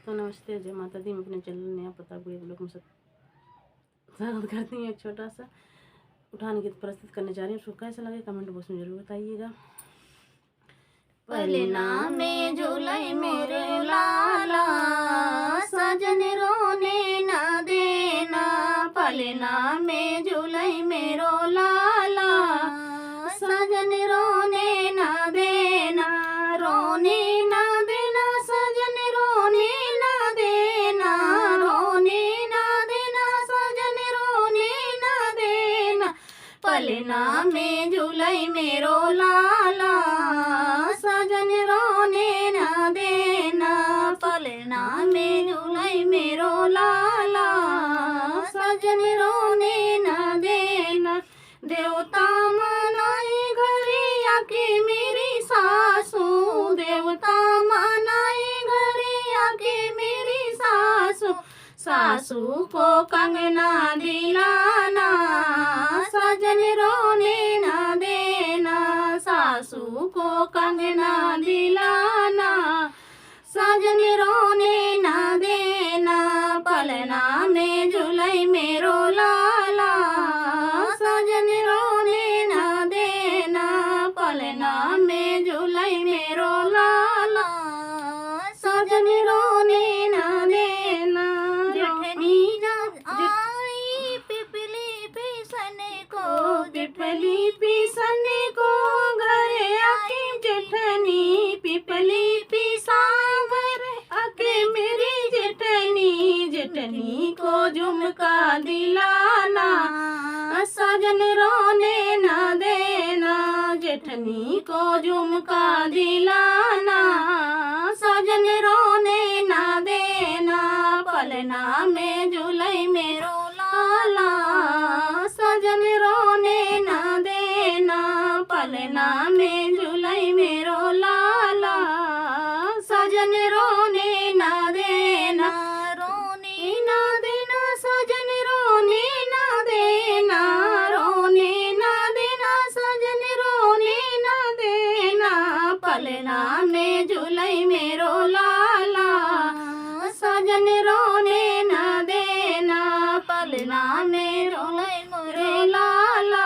तो नमस्ते, जय माता दी। मैं अपने चैनल नया पता को एक लोग में स्वागत करती हूँ। एक छोटा सा उठान गीत प्रस्तुत करने जा रही हूँ। उसको कैसा लगे कमेंट बॉक्स में जरूर बताइएगा। पहले नाम में झूलाई मेरे लाला, सजन रोने न देना। पहले नाम में झूलाई मेरो लाला, सजन रोने न देना। रोने न देना सजन, रोने न देना। रोने न देना सजन, रोने न देना। पहले नाम में झूलाई मेरो लाला, सजन रोने न देना। पलना में झूलाई मेरो लाला, सजन रोने न देना। देवता मनाए घरे आके मेरी सासू, देवता मनाए घरे आके मेरी सासू। सासू को कंगना दिलाना, सजन रोने न देना। सासू को कंगना दिलाना, सजन रोने न देना। पलना में झूलाई मेरो लाला, सजन रोने न देना। पलना में झूलाई मेरो लाला, सजन रोने न देना। जेठनी आई पिपली पीसने को, पिपली पीसने को घरे आके जेठनी। पिपली पीसा घरे आके मेरी जेठनी। जेठनी को झुमका दिलाना, सजन रोने न देना। जेठनी को झुमका दिलाना, सजन रोने न देना। पलना में झूलाई मेरो लाला, सजन रोने न देना। पलना में झूलाई मेरो लाला, सजन रोने न देना। रोने न देना सजन, रोने न देना। रोने न देना सजन, रोने न देना। पलना में झूलाई मेरो लाला, सजन रोने न देना। पलना में झूलाई मेरो लाला,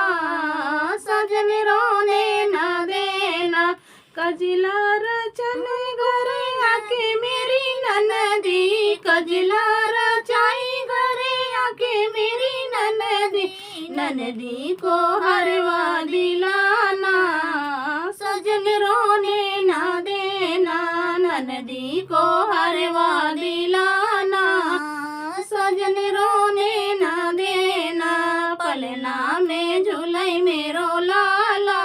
सजन रोने न देना। कजला रचन घरे आके मेरी ननदी, कजला रचाई घरे आके मेरी ननदी। ननदी को हरवा दिलाना, सजन रोने न देना। ननदी को हरवा दिलाना, सजन रोने न देना। पलना में झूलाई मेरो लाला,